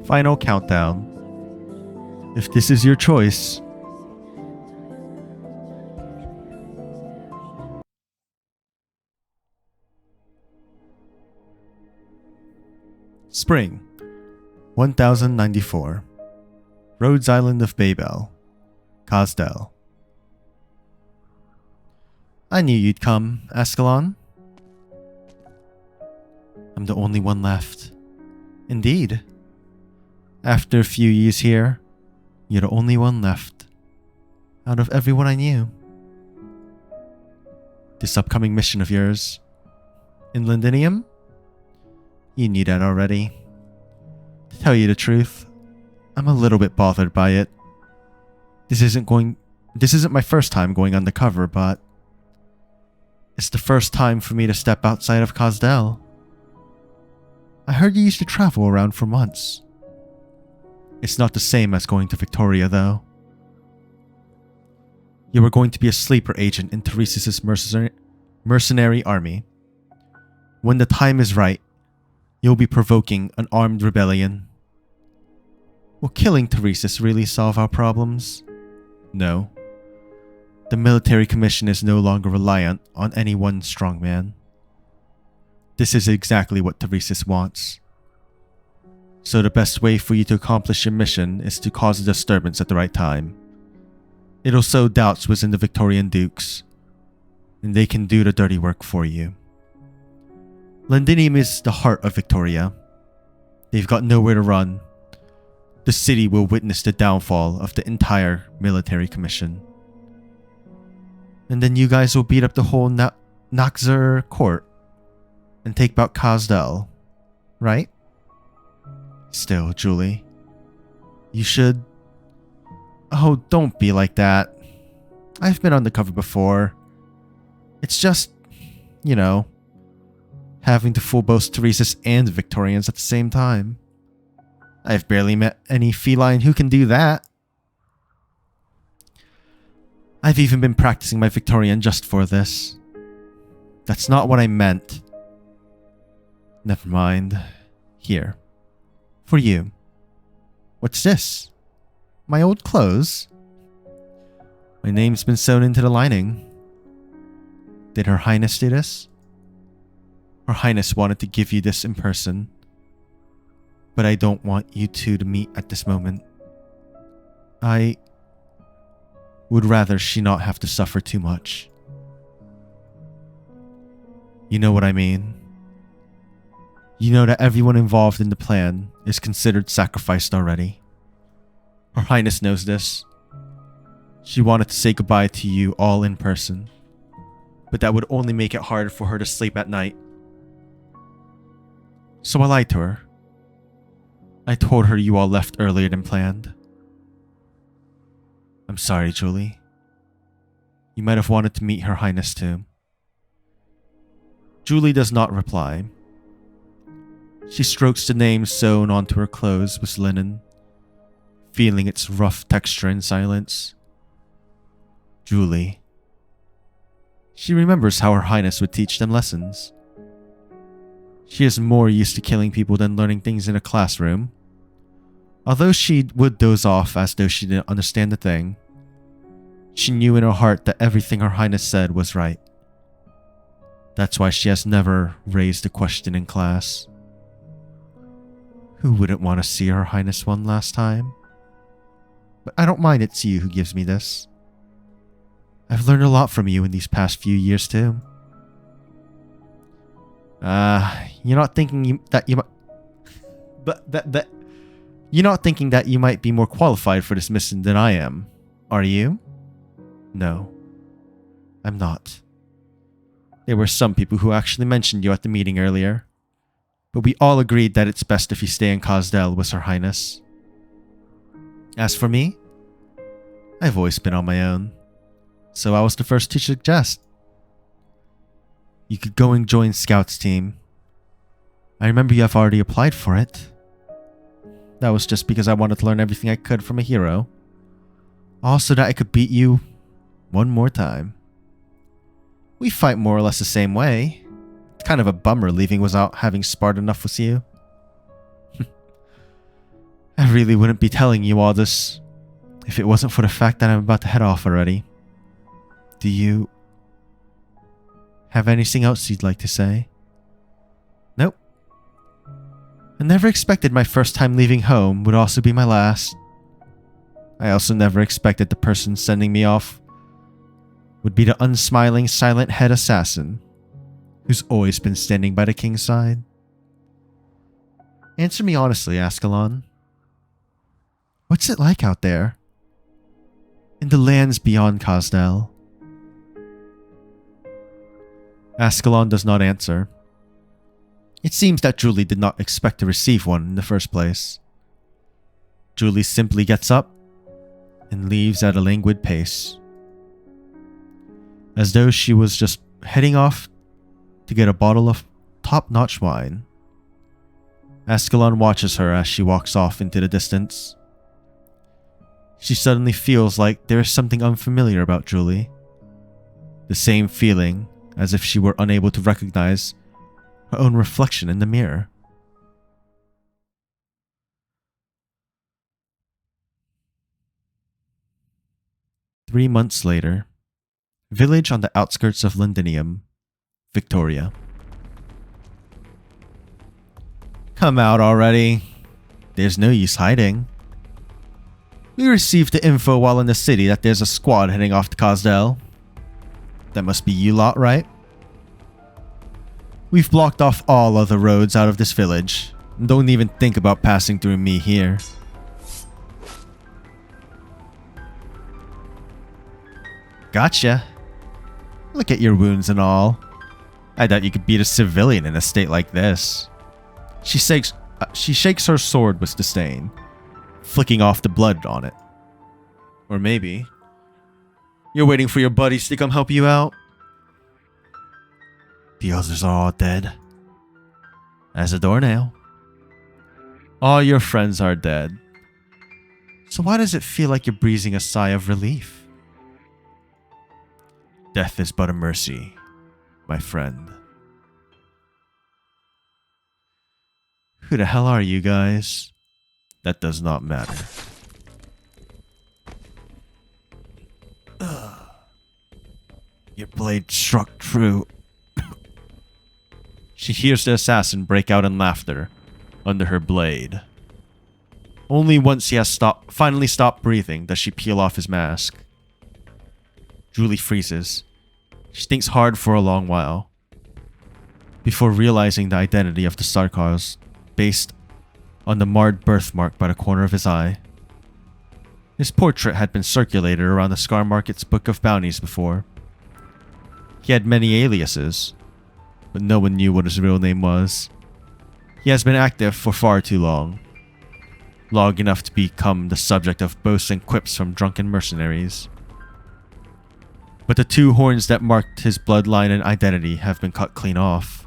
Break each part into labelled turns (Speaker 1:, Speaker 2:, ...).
Speaker 1: Final countdown. If this is your choice. Spring, 1094. Rhodes Island of Babel, Kazdel. I knew you'd come, Ascalon. I'm the only one left. Indeed. After a few years here, you're the only one left. Out of everyone I knew. This upcoming mission of yours, in Londinium? You knew that already. To tell you the truth, I'm a little bit bothered by it. This isn't my first time going undercover, but it's the first time for me to step outside of Kazdel. I heard you used to travel around for months. It's not the same as going to Victoria, though. You were going to be a sleeper agent in Therese's mercenary army. When the time is right, you'll be provoking an armed rebellion. Will killing Theresis really solve our problems? No. The military commission is no longer reliant on any one strongman. This is exactly what Theresis wants. So the best way for you to accomplish your mission is to cause a disturbance at the right time. It'll sow doubts within the Victorian dukes, and they can do the dirty work for you. Londinium is the heart of Victoria. They've got nowhere to run. The city will witness the downfall of the entire military commission. And then you guys will beat up the whole Naxxir court and take back Kazdel, right? Still, Julie, you should... Oh, don't be like that. I've been undercover before. It's just, having to fool both Theresis and Victorians at the same time. I've barely met any feline who can do that. I've even been practicing my Victorian just for this. That's not what I meant. Never mind. Here. For you. What's this? My old clothes? My name's been sewn into the lining. Did Her Highness do this? Her Highness wanted to give you this in person. But I don't want you two to meet at this moment. I would rather she not have to suffer too much. You know what I mean? You know that everyone involved in the plan is considered sacrificed already. Her Highness knows this. She wanted to say goodbye to you all in person, but that would only make it harder for her to sleep at night. So I lied to her. I told her you all left earlier than planned. I'm sorry, Julie. You might have wanted to meet Her Highness too. Julie does not reply. She strokes the name sewn onto her clothes with linen, feeling its rough texture in silence. Julie. She remembers how Her Highness would teach them lessons. She is more used to killing people than learning things in a classroom. Although she would doze off as though she didn't understand a thing, she knew in her heart that everything Her Highness said was right. That's why she has never raised a question in class. Who wouldn't want to see Her Highness one last time? But I don't mind it's you who gives me this. I've learned a lot from you in these past few years too. You're not thinking that you might... But you're not thinking that you might be more qualified for this mission than I am, are you? No, I'm not. There were some people who actually mentioned you at the meeting earlier, but we all agreed that it's best if you stay in Kazdel with Her Highness. As for me, I've always been on my own, so I was the first to suggest. You could go and join Scout's team. I remember you have already applied for it. That was just because I wanted to learn everything I could from a hero. Also that I could beat you one more time. We fight more or less the same way. It's kind of a bummer leaving without having sparred enough with you. really wouldn't be telling you all this if it wasn't for the fact that I'm about to head off already. Do you have anything else you'd like to say? Nope. I never expected my first time leaving home would also be my last. I also never expected the person sending me off would be the unsmiling, silent head assassin who's always been standing by the king's side. Answer me honestly, Ascalon. What's it like out there? In the lands beyond Kazdel? Ascalon does not answer. It seems that Julie did not expect to receive one in the first place. Julie simply gets up and leaves at a languid pace, as though she was just heading off to get a bottle of top-notch wine. Ascalon watches her as she walks off into the distance. She suddenly feels like there is something unfamiliar about Julie. The same feeling as if she were unable to recognize her own reflection in the mirror. Three months later, village on the outskirts of Londinium, Victoria. Come out already. There's no use hiding. We received the info while in the city that there's a squad heading off to Kazdel. That must be you lot, right? We've blocked off all other roads out of this village, and don't even think about passing through me here. Gotcha. Look at your wounds and all. I doubt you could beat a civilian in a state like this. She shakes her sword with disdain, flicking off the blood on it. Or maybe you're waiting for your buddies to come help you out? The others are all dead. As a doornail. All your friends are dead. So why does it feel like you're breathing a sigh of relief? Death is but a mercy, my friend. Who the hell are you guys? That does not matter. Your blade struck true. She hears the assassin break out in laughter under her blade. Only once he has finally stopped breathing does she peel off his mask. Julie freezes. She thinks hard for a long while before realizing the identity of the Sarkaz based on the marred birthmark by the corner of his eye. His portrait had been circulated around the Scar Market's book of bounties before. He had many aliases, but no one knew what his real name was. He has been active for far too long. Long enough to become the subject of boasts and quips from drunken mercenaries. But the two horns that marked his bloodline and identity have been cut clean off,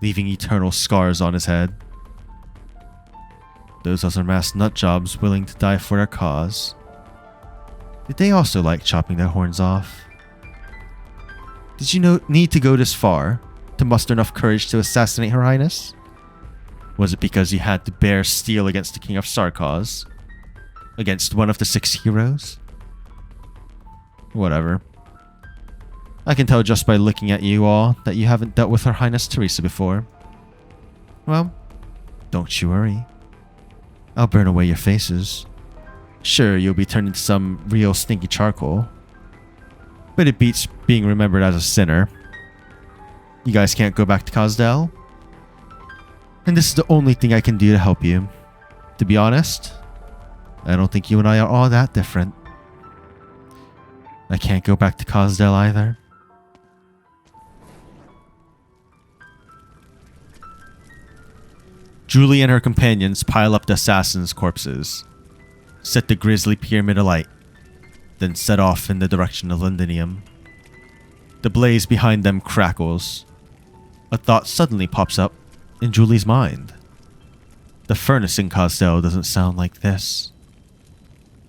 Speaker 1: leaving eternal scars on his head. Those other masked nutjobs willing to die for their cause. Did they also like chopping their horns off? Did you need to go this far to muster enough courage to assassinate Her Highness? Was it because you had to bear steel against the King of Sarkaz? Against one of the 6 heroes? Whatever. I can tell just by looking at you all that you haven't dealt with Her Highness Teresa before. Well, don't you worry. I'll burn away your faces. Sure, you'll be turned into some real stinky charcoal, but it beats being remembered as a sinner. You guys can't go back to Kazdel? And this is the only thing I can do to help you. To be honest, I don't think you and I are all that different. I can't go back to Kazdel either. Julie and her companions pile up the assassins' corpses, set the grisly pyramid alight, then set off in the direction of Londinium. The blaze behind them crackles. A thought suddenly pops up in Julie's mind. The furnace in Kazdel doesn't sound like this.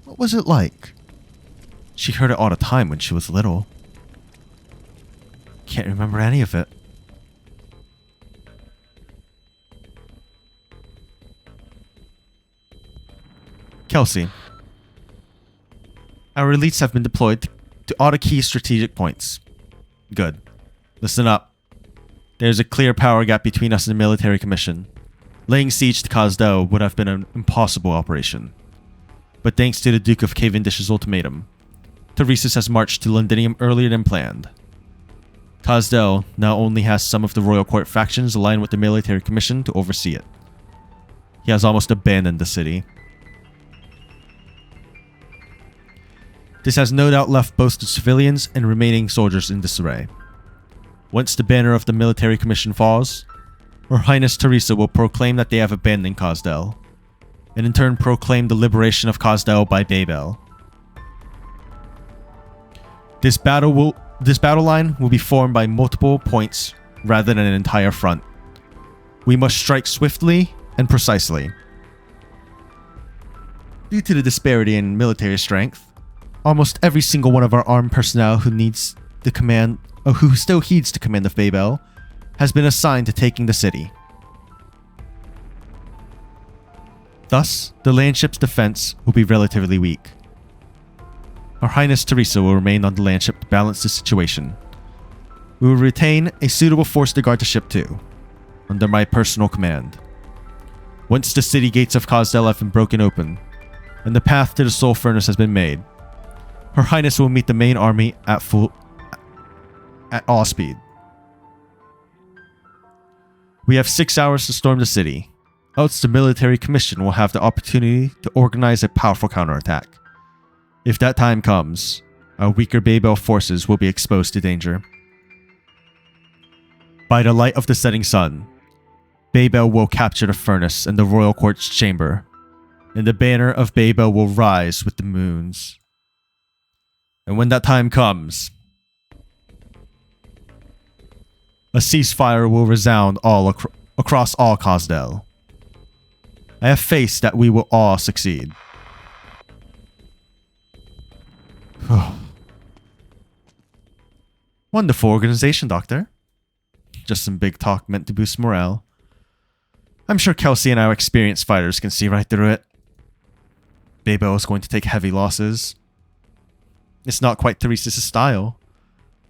Speaker 1: What was it like? She heard it all the time when she was little. Can't remember any of it. Kal'tsit. Our elites have been deployed to all the key strategic points. Good. Listen up. There's a clear power gap between us and the military commission. Laying siege to Kazdel would have been an impossible operation. But thanks to the Duke of Cavendish's ultimatum, Teresis has marched to Londinium earlier than planned. Kazdel now only has some of the royal court factions aligned with the military commission to oversee it. He has almost abandoned the city. This has no doubt left both the civilians and remaining soldiers in disarray. Once the banner of the military commission falls, Her Highness Teresa will proclaim that they have abandoned Kazdel, and in turn proclaim the liberation of Kazdel by Babel. This battle line will be formed by multiple points rather than an entire front. We must strike swiftly and precisely. Due to the disparity in military strength, almost every single one of our armed personnel who still heeds the command of Babel has been assigned to taking the city. Thus, the landship's defense will be relatively weak. Her Highness Teresa will remain on the landship to balance the situation. We will retain a suitable force to guard the ship too, under my personal command. Once the city gates of Kazdel have been broken open, and the path to the Soul Furnace has been made, Her Highness will meet the main army at all speed. We have 6 hours to storm the city, else the military commission will have the opportunity to organize a powerful counterattack. If that time comes, our weaker Babel forces will be exposed to danger. By the light of the setting sun, Babel will capture the furnace and the royal court's chamber, and the banner of Babel will rise with the moons. And when that time comes, a ceasefire will resound across all Kazdel. I have faith that we will all succeed. Wonderful organization, Doctor. Just some big talk meant to boost morale. I'm sure Kal'tsit and our experienced fighters can see right through it. Babel is going to take heavy losses. It's not quite Teresis' style,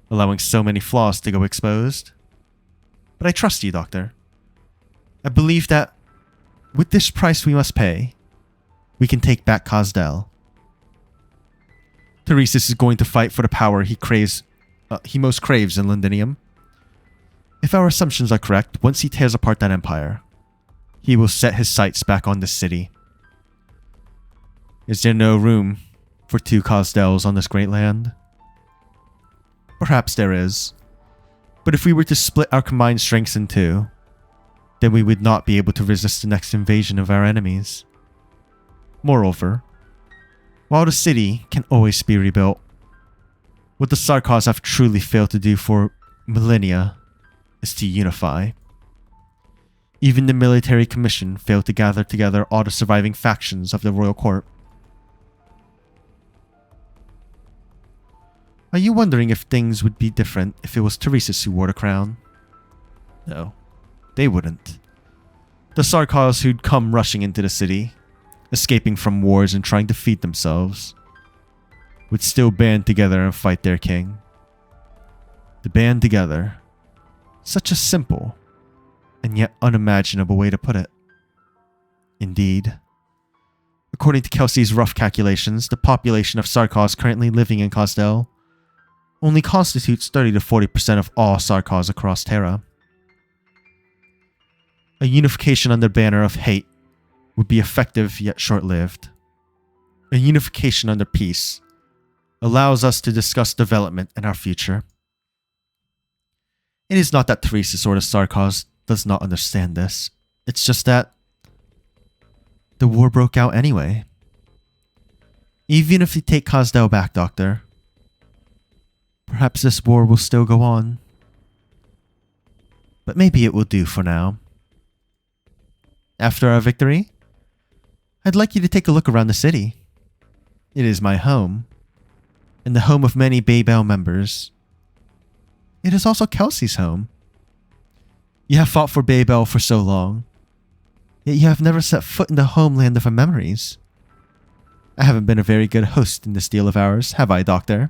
Speaker 1: allowing so many flaws to go exposed. But I trust you, Doctor. I believe that with this price we must pay, we can take back Kazdel. Teresis is going to fight for the power he most craves in Londinium. If our assumptions are correct, once he tears apart that empire, he will set his sights back on this city. Is there no room for 2 Kazdels on this great land? Perhaps there is. But if we were to split our combined strengths in 2, then we would not be able to resist the next invasion of our enemies. Moreover, while the city can always be rebuilt, what the Sarkaz have truly failed to do for millennia is to unify. Even the military commission failed to gather together all the surviving factions of the royal court. Are you wondering if things would be different if it was Teresis who wore the crown? No, they wouldn't. The Sarkaz who'd come rushing into the city, escaping from wars and trying to feed themselves, would still band together and fight their king. To band together. Such a simple and yet unimaginable way to put it. Indeed. According to Kal'tsit's rough calculations, the population of Sarkaz currently living in Kazdel only constitutes 30 to 40% of all Sarkaz across Terra. A unification under the banner of hate would be effective yet short-lived. A unification under peace allows us to discuss development and our future. It is not that Teresis or the Sarkaz does not understand this. It's just that the war broke out anyway. Even if you take Kazdel back, Doctor, perhaps this war will still go on. But maybe it will do for now. After our victory, I'd like you to take a look around the city. It is my home, and the home of many Babel members. It is also Kal'tsit's home. You have fought for Babel for so long, yet you have never set foot in the homeland of our memories. I haven't been a very good host in this deal of ours, have I, Doctor?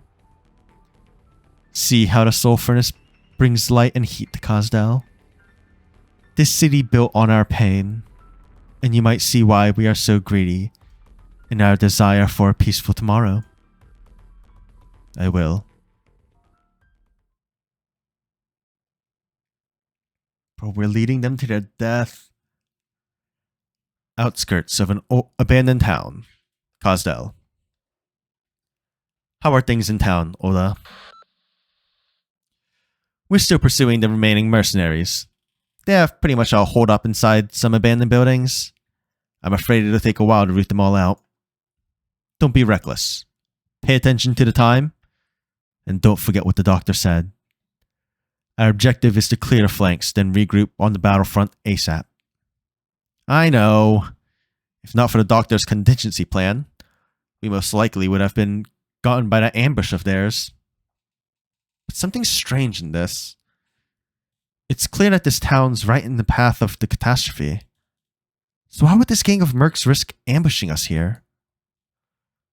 Speaker 1: See how the soul furnace brings light and heat to Kazdal? This city built on our pain, and you might see why we are so greedy in our desire for a peaceful tomorrow. I will. Bro, we're leading them to their death. Outskirts of an abandoned town, Kazdal. How are things in town, Oda? We're still pursuing the remaining mercenaries. They have pretty much all holed up inside some abandoned buildings. I'm afraid it'll take a while to root them all out. Don't be reckless. Pay attention to the time, and don't forget what the doctor said. Our objective is to clear the flanks, then regroup on the battlefront ASAP. I know. If not for the doctor's contingency plan, we most likely would have been gotten by that ambush of theirs. But something's strange in this. It's clear that this town's right in the path of the catastrophe. So why would this gang of mercs risk ambushing us here?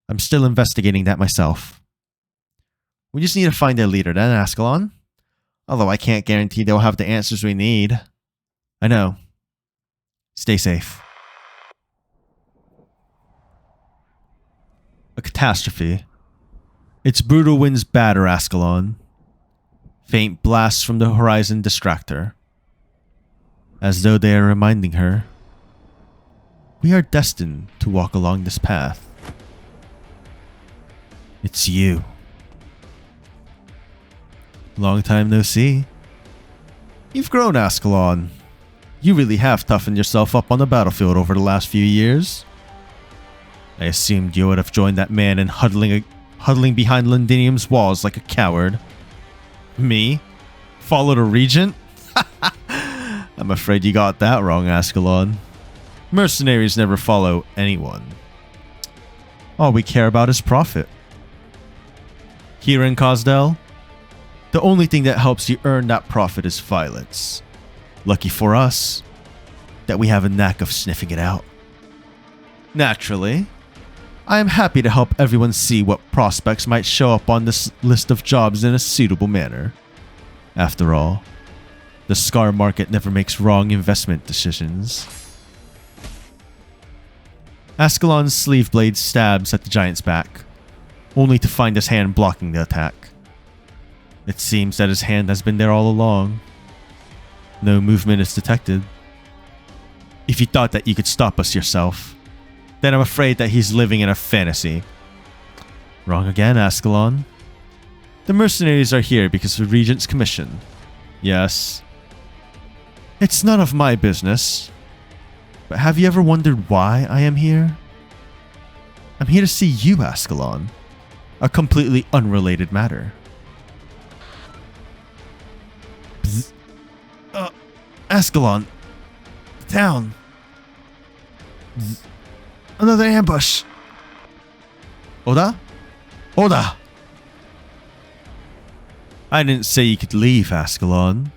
Speaker 1: I'm still investigating that myself. We just need to find their leader then, Ascalon. Although I can't guarantee they'll have the answers we need. I know. Stay safe. A catastrophe. Its brutal winds batter Ascalon. Faint blasts from the horizon distract her. As though they are reminding her, we are destined to walk along this path. It's you. Long time no see. You've grown, Ascalon. You really have toughened yourself up on the battlefield over the last few years. I assumed you would have joined that man in huddling behind Londinium's walls like a coward. Me? Follow the Regent? I'm afraid you got that wrong, Ascalon. Mercenaries never follow anyone. All we care about is profit. Here in Kazdal, the only thing that helps you earn that profit is violence. Lucky for us that we have a knack of sniffing it out. Naturally, I am happy to help everyone see what prospects might show up on this list of jobs in a suitable manner. After all, the Scar market never makes wrong investment decisions. Ascalon's sleeve blade stabs at the giant's back, only to find his hand blocking the attack. It seems that his hand has been there all along. No movement is detected. If you thought that you could stop us yourself, then I'm afraid that he's living in a fantasy. Wrong again, Ascalon. The mercenaries are here because of the Regent's commission. Yes. It's none of my business. But have you ever wondered why I am here? I'm here to see you, Ascalon. A completely unrelated matter. Bzz. Ascalon. The town. Bzz. Another ambush. Oda? Oda! I didn't say you could leave, Ascalon.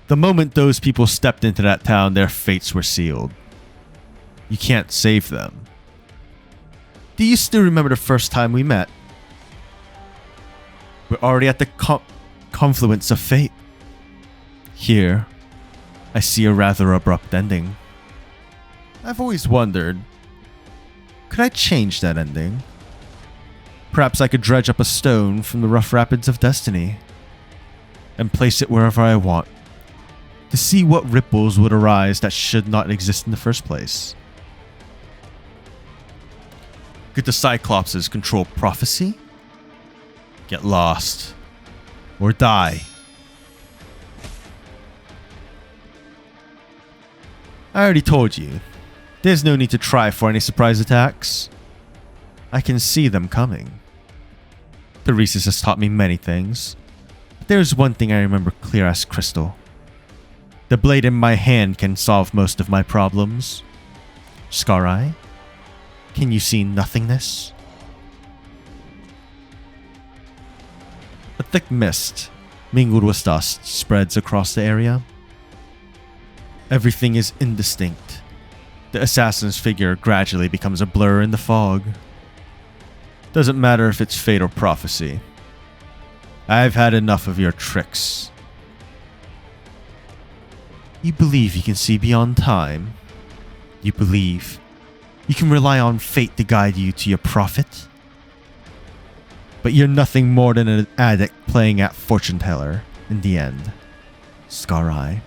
Speaker 1: The moment those people stepped into that town, their fates were sealed. You can't save them. Do you still remember the first time we met? We're already at the confluence of fate. Here, I see a rather abrupt ending. I've always wondered, could I change that ending? Perhaps I could dredge up a stone from the rough rapids of destiny and place it wherever I want, to see what ripples would arise that should not exist in the first place. Could the Cyclopses control prophecy? Get lost. Or die. I already told you, there's no need to try for any surprise attacks. I can see them coming. Theresis has taught me many things, but there's one thing I remember clear as crystal. The blade in my hand can solve most of my problems. Scar Eye, can you see nothingness? A thick mist, mingled with dust, spreads across the area. Everything is indistinct. The assassin's figure gradually becomes a blur in the fog. Doesn't matter if it's fate or prophecy. I've had enough of your tricks. You believe you can see beyond time. You believe you can rely on fate to guide you to your profit. But you're nothing more than an addict playing at fortune teller in the end. Scar Eye.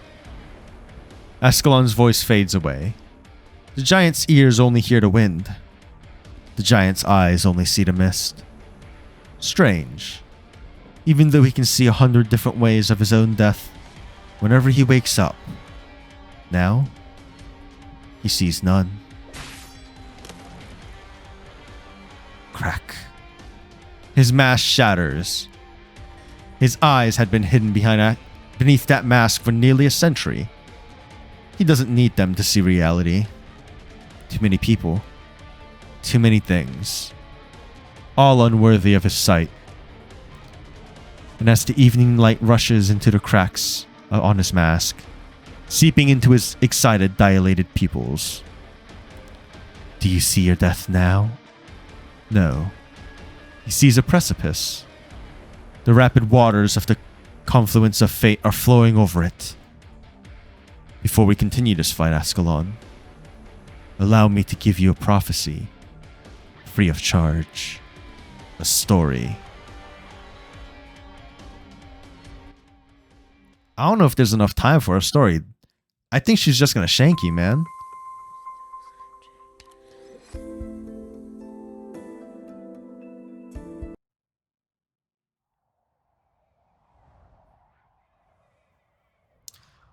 Speaker 1: Ascalon's voice fades away. The giant's ears only hear the wind. The giant's eyes only see the mist. Strange. Even though he can see 100 different ways of his own death, whenever he wakes up, now, he sees none. Crack. His mask shatters. His eyes had been hidden beneath that mask for nearly a century. He doesn't need them to see reality. Too many people. Too many things. All unworthy of his sight. And as the evening light rushes into the cracks on his mask, seeping into his excited, dilated pupils. Do you see your death now? No. He sees a precipice. The rapid waters of the confluence of fate are flowing over it. Before we continue this fight, Ascalon, allow me to give you a prophecy, free of charge, a story. I don't know if there's enough time for a story. I think she's just gonna shank you, man.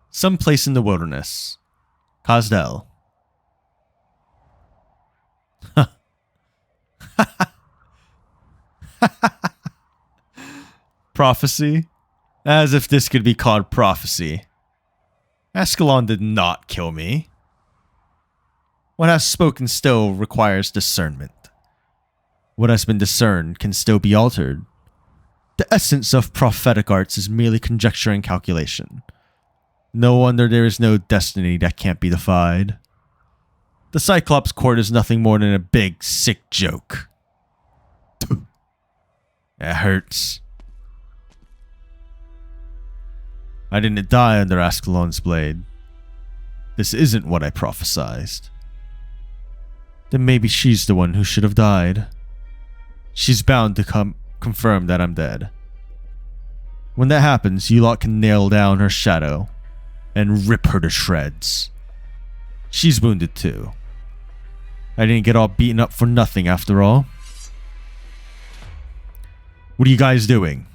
Speaker 1: Someplace in the wilderness. Kazdel. Prophecy? As if this could be called prophecy. Ascalon did not kill me. What has spoken still requires discernment. What has been discerned can still be altered. The essence of prophetic arts is merely conjecture and calculation. No wonder there is no destiny that can't be defied. The Cyclops court is nothing more than a big, sick joke. It hurts. I didn't die under Ascalon's blade. This isn't what I prophesized. Then maybe she's the one who should have died. She's bound to confirm that I'm dead. When that happens, you lot can nail down her shadow and rip her to shreds. She's wounded too. I didn't get all beaten up for nothing after all. What are you guys doing?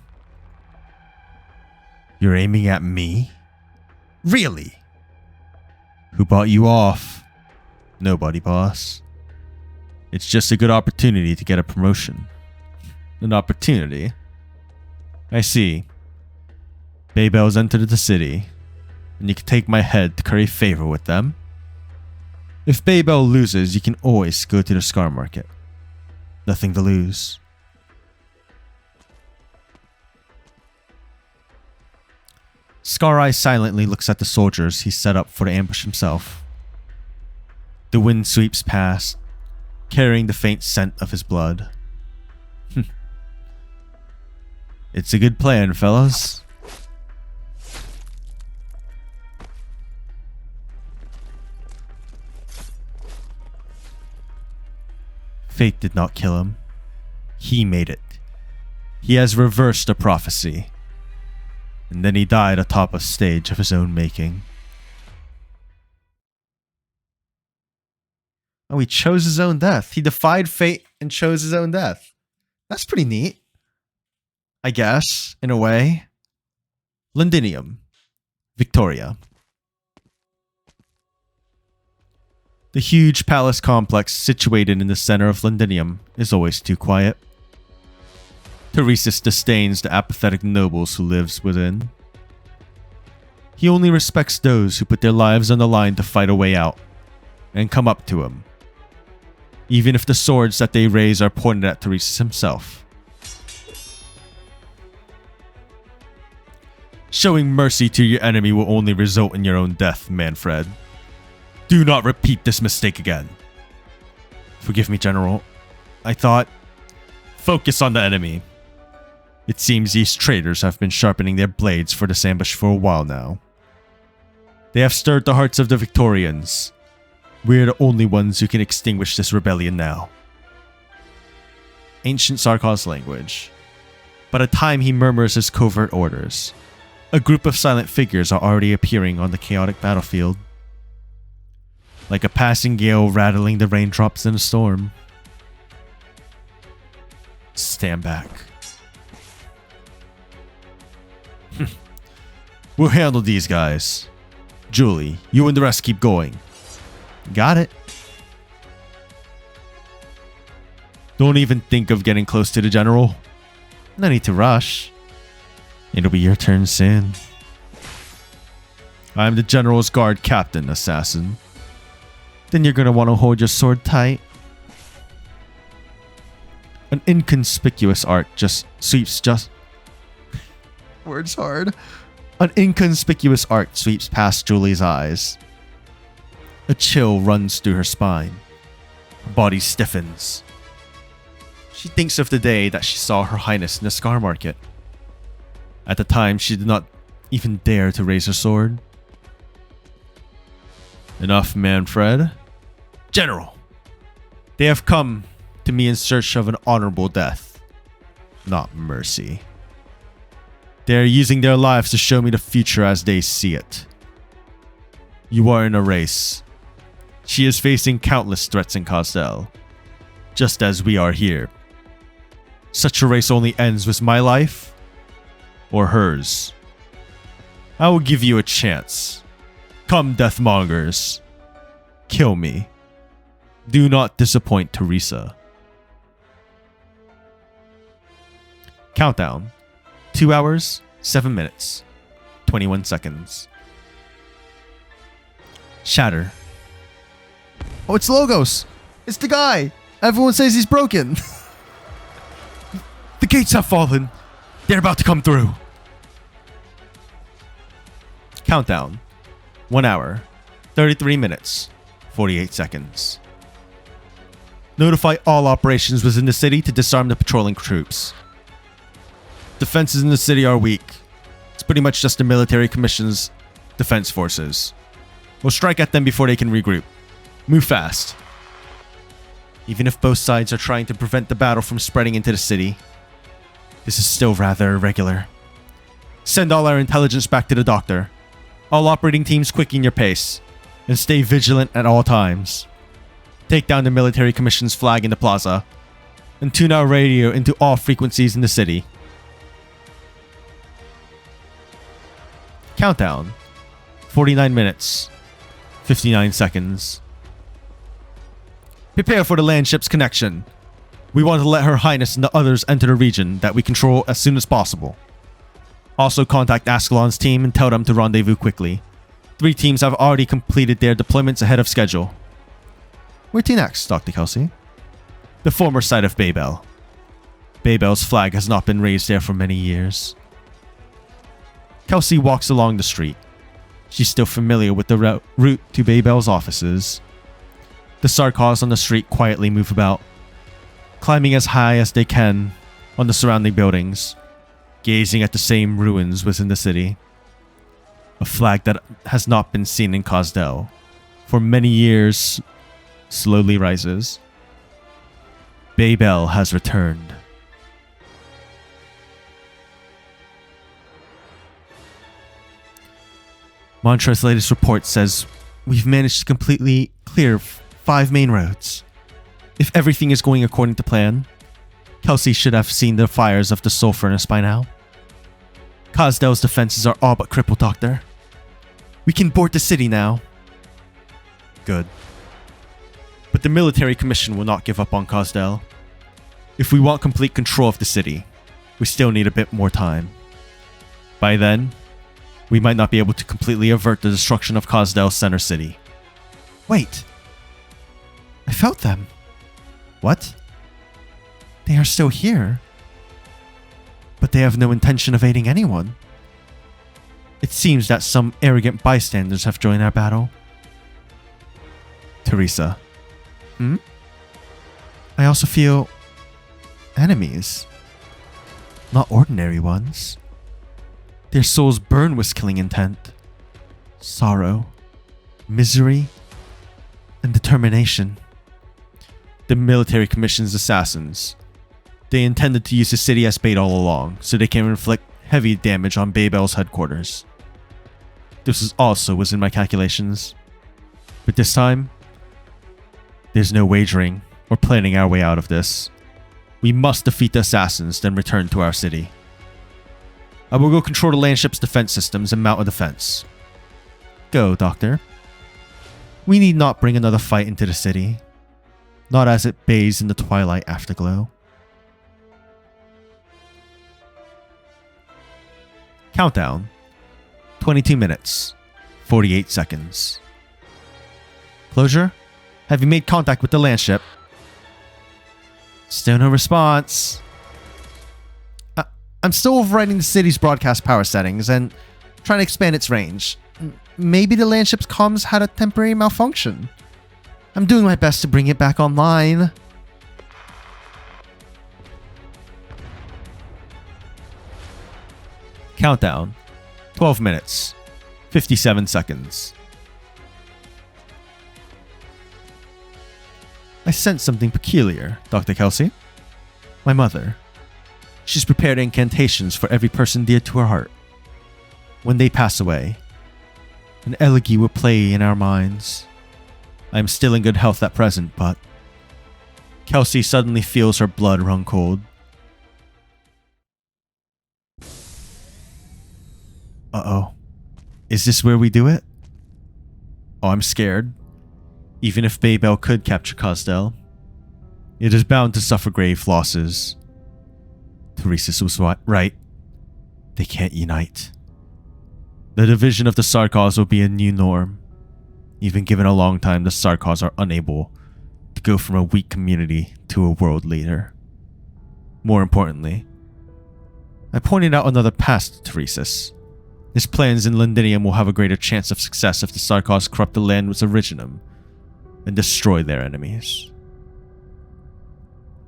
Speaker 1: You're aiming at me? Really? Who bought you off? Nobody, boss. It's just a good opportunity to get a promotion. An opportunity? I see. Babel's entered the city, and you can take my head to curry favor with them. If Babel loses, you can always go to the Scar Market. Nothing to lose. Scar Eye silently looks at the soldiers he set up for the ambush himself. The wind sweeps past, carrying the faint scent of his blood. It's a good plan, fellas. Fate did not kill him. He made it. He has reversed a prophecy. And then he died atop a stage of his own making. Oh, he chose his own death. He defied fate and chose his own death. That's pretty neat. I guess, in a way. Londinium. Victoria. The huge palace complex situated in the center of Londinium is always too quiet. Teresis disdains the apathetic nobles who lives within. He only respects those who put their lives on the line to fight a way out and come up to him, even if the swords that they raise are pointed at Teresis himself. Showing mercy to your enemy will only result in your own death, Manfred. Do not repeat this mistake again. Forgive me, General. I thought Focus on the enemy. It seems these traitors have been sharpening their blades for this ambush for a while now. They have stirred the hearts of the Victorians. We're the only ones who can extinguish this rebellion now. Ancient Sarkaz language. By the time he murmurs his covert orders, a group of silent figures are already appearing on the chaotic battlefield. Like a passing gale rattling the raindrops in a storm. Stand back. We'll handle these guys. Julie, you and the rest keep going. Got it. Don't even think of getting close to the general. No need to rush. It'll be your turn soon. I'm the general's guard captain, assassin. Then you're gonna want to hold your sword tight. An inconspicuous arc sweeps past Julie's eyes. A chill runs through her spine. Her body stiffens. She thinks of the day that she saw Her Highness in the Scar Market. At the time, she did not even dare to raise her sword. Enough, Manfred. General! They have come to me in search of an honorable death, not mercy. They are using their lives to show me the future as they see it. You are in a race. She is facing countless threats in Kosdel, just as we are here. Such a race only ends with my life or hers. I will give you a chance. Come, Deathmongers. Kill me. Do not disappoint Teresa. Countdown. 2 hours, 7 minutes, 21 seconds. Shatter. Oh, it's Logos. It's the guy. Everyone says he's broken. The gates have fallen. They're about to come through. Countdown. 1 hour, 33 minutes, 48 seconds. Notify all operations within the city to disarm the patrolling troops. Defenses in the city are weak. It's pretty much just the military commission's defense forces. We'll strike at them before they can regroup. Move fast. Even if both sides are trying to prevent the battle from spreading into the city, this is still rather irregular. Send all our intelligence back to the doctor. All operating teams quicken your pace, and stay vigilant at all times. Take down the military commission's flag in the plaza, and tune our radio into all frequencies in the city. Countdown. 49 minutes, 59 seconds. Prepare for the landship's connection. We want to let Her Highness and the others enter the region that we control as soon as possible. Also contact Ascalon's team and tell them to rendezvous quickly. 3 teams have already completed their deployments ahead of schedule. Where to next, Dr. Kelsey? The former site of Babel. Babel's flag has not been raised there for many years. Kelsey walks along the street. She's still familiar with the route to Babel's offices. The Sarkaz on the street quietly move about, climbing as high as they can on the surrounding buildings, gazing at the same ruins within the city. A flag that has not been seen in Kosdel for many years slowly rises. Babel has returned. Montra's latest report says we've managed to completely clear 5 main roads. If everything is going according to plan, Kelsey should have seen the fires of the Soul Furnace by now. Kosdel's defenses are all but crippled, Doctor. We can board the city now. Good. But the military commission will not give up on Kosdel. If we want complete control of the city, we still need a bit more time. By then, we might not be able to completely avert the destruction of Kosdel's center city. Wait. I felt them. What? They are still here. But they have no intention of aiding anyone. It seems that some arrogant bystanders have joined our battle. Teresa. I also feel enemies. Not ordinary ones. Their souls burn with killing intent, sorrow, misery, and determination. The military commissions assassins. They intended to use the city as bait all along, so they can inflict heavy damage on Babel's headquarters. This also was in my calculations. But this time, there's no wagering or planning our way out of this. We must defeat the assassins, then return to our city. I will go control the landship's defense systems and mount a defense. Go, Doctor. We need not bring another fight into the city, not as it bathes in the twilight afterglow. Countdown. 22 minutes, 48 seconds. Closure? Have you made contact with the landship? Still no response. I'm still overriding the city's broadcast power settings and trying to expand its range. Maybe the landship's comms had a temporary malfunction. I'm doing my best to bring it back online. Countdown. 12 minutes, 57 seconds. I sense something peculiar, Dr. Kal'tsit. My mother. She's prepared incantations for every person dear to her heart. When they pass away, an elegy will play in our minds. I am still in good health at present, but Kelsey suddenly feels her blood run cold. Uh-oh. Is this where we do it? Oh, I'm scared. Even if Babel could capture Kazdel, it is bound to suffer grave losses. Teresis was right. They can't unite. The division of the Sarkaz will be a new norm. Even given a long time, the Sarkaz are unable to go from a weak community to a world leader. More importantly, I pointed out another path to Teresis. His plans in Londinium will have a greater chance of success if the Sarkaz corrupt the land with Originum and destroy their enemies.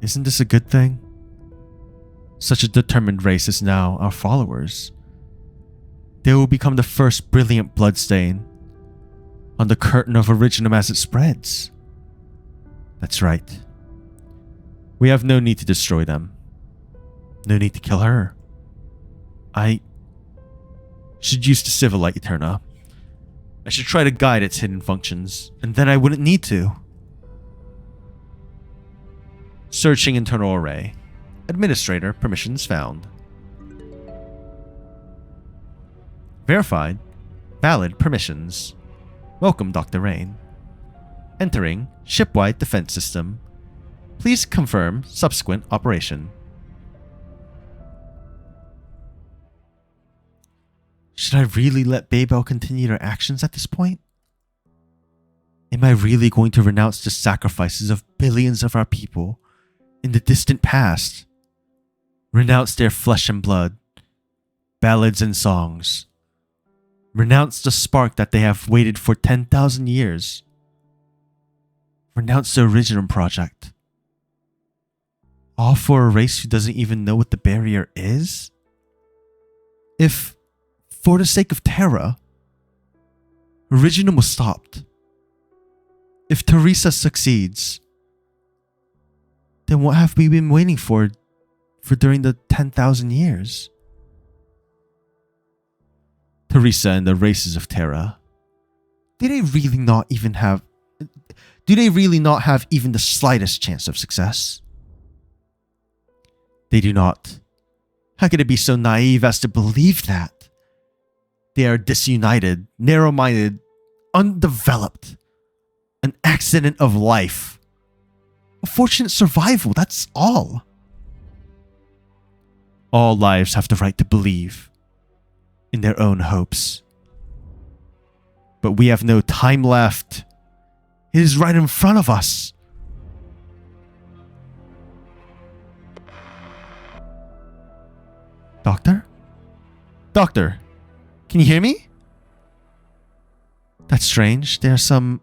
Speaker 1: Isn't this a good thing? Such a determined race is now our followers. They will become the first brilliant bloodstain on the curtain of Originum as it spreads. That's right. We have no need to destroy them. No need to kill her. I should use the Civilite Eterna. I should try to guide its hidden functions, and then I wouldn't need to. Searching internal array. Administrator permissions found. Verified. Valid permissions. Welcome, Dr. Rain. Entering shipwide defense system. Please confirm subsequent operation. Should I really let Babel continue their actions at this point? Am I really going to renounce the sacrifices of billions of our people in the distant past? Renounce their flesh and blood, ballads and songs. Renounce the spark that they have waited for 10,000 years. Renounce the Originum project. All for a race who doesn't even know what the barrier is? If, for the sake of Terra, Originum was stopped. If Teresa succeeds, then what have we been waiting for during the 10,000 years? Teresa and the races of Terra. Do they really not have even the slightest chance of success? They do not. How could it be so naive as to believe that? They are disunited, narrow-minded, undeveloped. An accident of life. A fortunate survival, that's all. All lives have the right to believe in their own hopes. But we have no time left. It is right in front of us. Doctor? Doctor, can you hear me? That's strange. There are some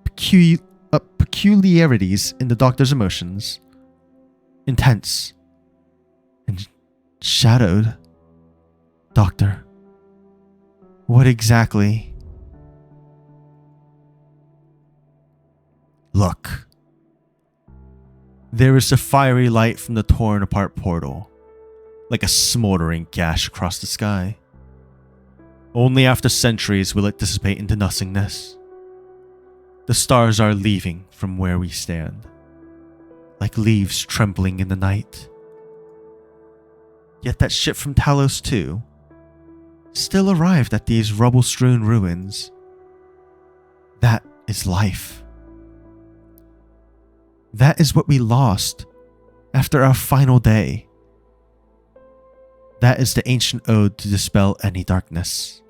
Speaker 1: peculiarities in the doctor's emotions. intense, and shadowed. Doctor, what exactly? Look. There is a fiery light from the torn apart portal, like a smoldering gash across the sky. Only after centuries will it dissipate into nothingness. The stars are leaving from where we stand, like leaves trembling in the night. Yet that ship from Talos 2 still arrived at these rubble-strewn ruins. That is life. That is what we lost after our final day. That is the ancient ode to dispel any darkness.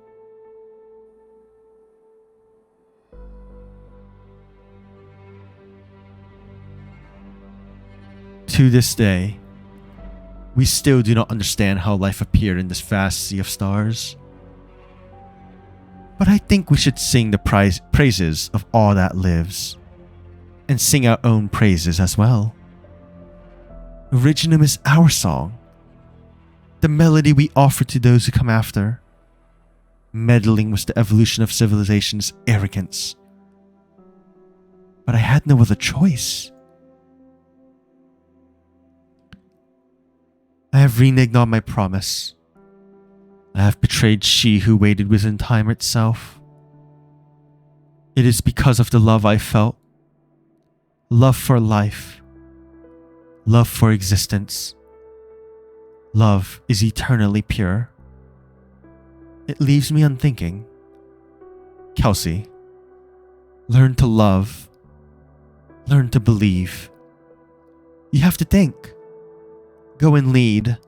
Speaker 1: To this day, we still do not understand how life appeared in this vast sea of stars. But I think we should sing the praises of all that lives, and sing our own praises as well. Originum is our song, the melody we offer to those who come after, meddling with the evolution of civilization's arrogance. But I had no other choice. I have reneged on my promise. I have betrayed she who waited within time itself. It is because of the love I felt. Love for life. Love for existence. Love is eternally pure. It leaves me unthinking. Kelsey, learn to love. Learn to believe. You have to think. Go and lead.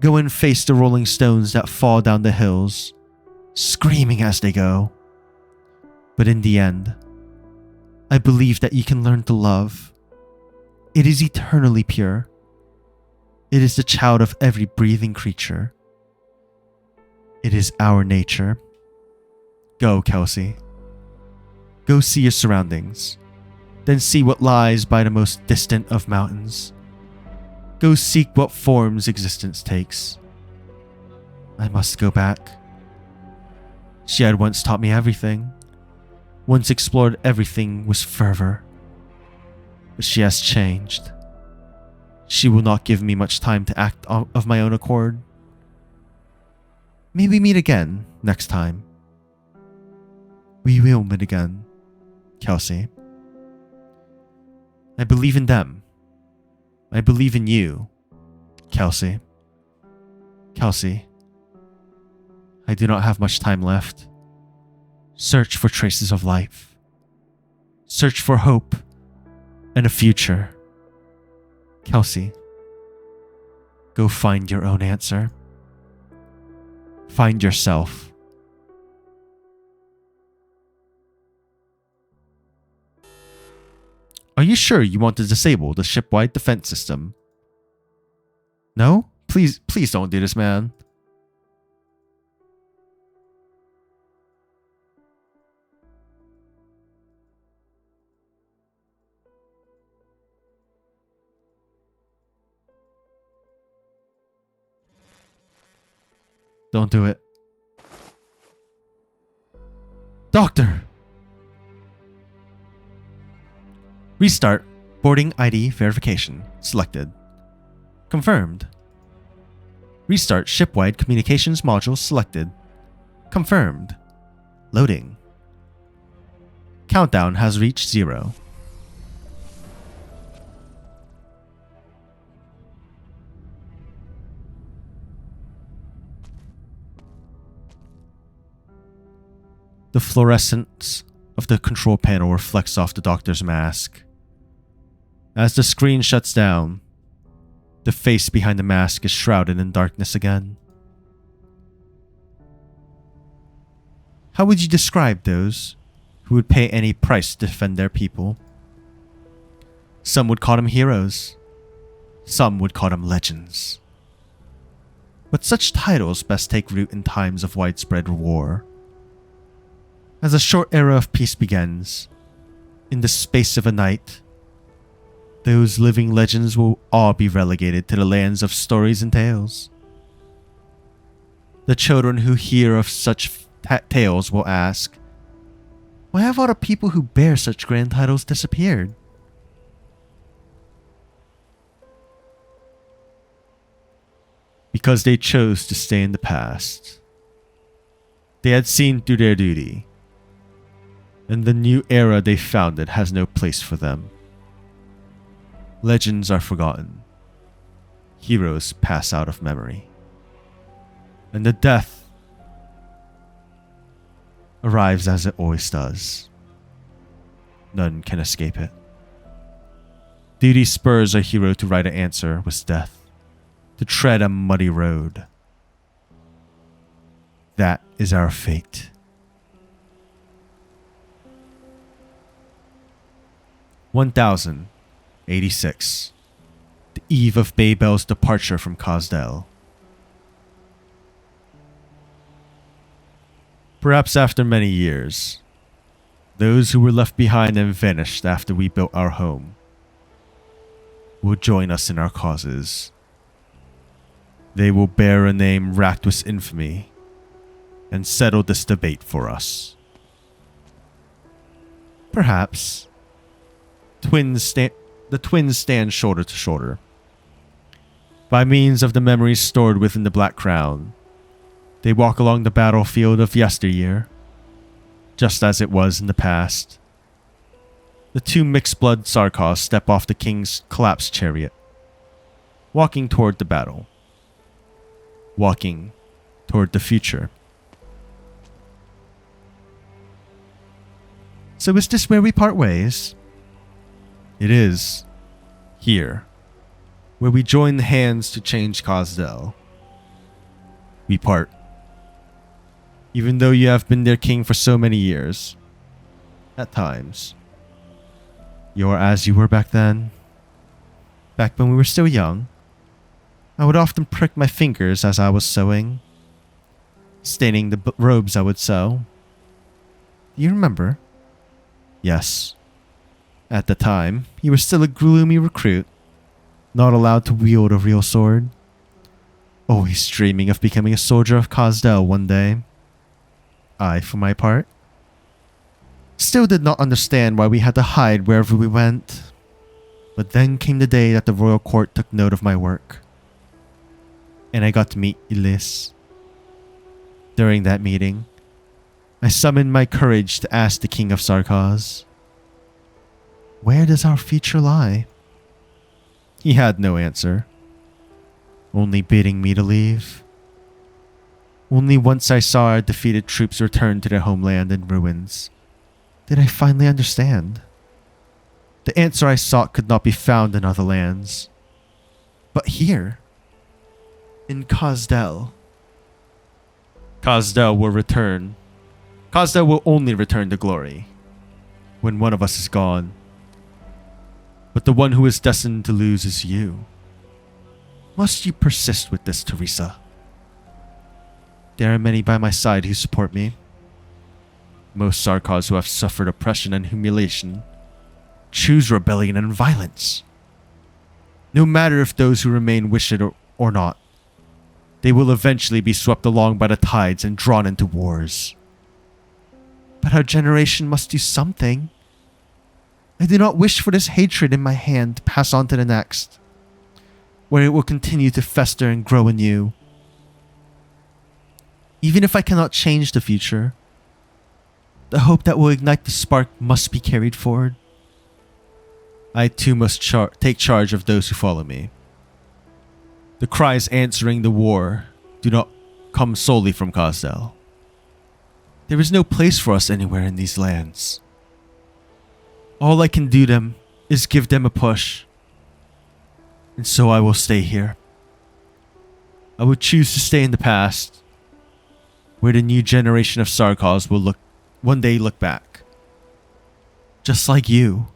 Speaker 1: Go and face the rolling stones that fall down the hills, screaming as they go. But in the end, I believe that you can learn to love. It is eternally pure. It is the child of every breathing creature. It is our nature. Go, Kelsey. Go see your surroundings. Then see what lies by the most distant of mountains. Go seek what forms existence takes. I must go back. She had once taught me everything. Once explored everything with fervor. But she has changed. She will not give me much time to act of my own accord. Maybe meet again next time. We will meet again, Kelsey. I believe in them. I believe in you, Kelsey. Kelsey, I do not have much time left. Search for traces of life. Search for hope and a future. Kelsey, go find your own answer. Find yourself. Are you sure you want to disable the ship-wide defense system? No? Please don't do this, man. Don't do it. Doctor! Restart. Boarding ID verification. Selected. Confirmed. Restart ship-wide communications module selected. Confirmed. Loading. Countdown has reached 0. The fluorescence of the control panel reflects off the doctor's mask. As the screen shuts down, the face behind the mask is shrouded in darkness again. How would you describe those who would pay any price to defend their people? Some would call them heroes. Some would call them legends. But such titles best take root in times of widespread war. As a short era of peace begins, in the space of a night, those living legends will all be relegated to the lands of stories and tales. The children who hear of such tales will ask, why have all the people who bear such grand titles disappeared? Because they chose to stay in the past. They had seen through their duty, and the new era they founded has no place for them. Legends are forgotten. Heroes pass out of memory. And the death arrives as it always does. None can escape it. Duty spurs a hero to write an answer with death, to tread a muddy road. That is our fate. (1086), the eve of Babel's departure from Kazdel. Perhaps after many years, those who were left behind and vanished after we built our home will join us in our causes. They will bear a name racked with infamy and settle this debate for us. Perhaps the twins stand shoulder to shoulder. By means of the memories stored within the Black Crown, they walk along the battlefield of yesteryear, just as it was in the past. The two mixed-blood Sarkaz step off the king's collapsed chariot, walking toward the battle, walking toward the future. So is this where we part ways? It is. Here, where we join hands to change Kazdel. We part. Even though you have been their king for so many years. At times. You are as you were back then. Back when we were still young. I would often prick my fingers as I was sewing, staining the robes I would sew. Do you remember? Yes. At the time, you were still a gloomy recruit, not allowed to wield a real sword. Always dreaming of becoming a soldier of Kazdel one day. I, for my part, still did not understand why we had to hide wherever we went. But then came the day that the royal court took note of my work. And I got to meet Elise. During that meeting, I summoned my courage to ask the king of Sarkaz, where does our future lie? He had no answer, only bidding me to leave. Only once I saw our defeated troops return to their homeland in ruins did I finally understand. The answer I sought could not be found in other lands, but here, in Kazdel. Kazdel will return. Kazdel will only return to glory when one of us is gone. But the one who is destined to lose is you. Must you persist with this, Teresa? There are many by my side who support me. Most Sarkaz who have suffered oppression and humiliation choose rebellion and violence. No matter if those who remain wish it or not, they will eventually be swept along by the tides and drawn into wars. But our generation must do something. I do not wish for this hatred in my hand to pass on to the next, where it will continue to fester and grow anew. Even if I cannot change the future, the hope that will ignite the spark must be carried forward. I too must take charge of those who follow me. The cries answering the war do not come solely from Kazdel. There is no place for us anywhere in these lands. All I can do them is give them a push. And so I will stay here. I would choose to stay in the past, where the new generation of Sarkaz will one day look back. Just like you.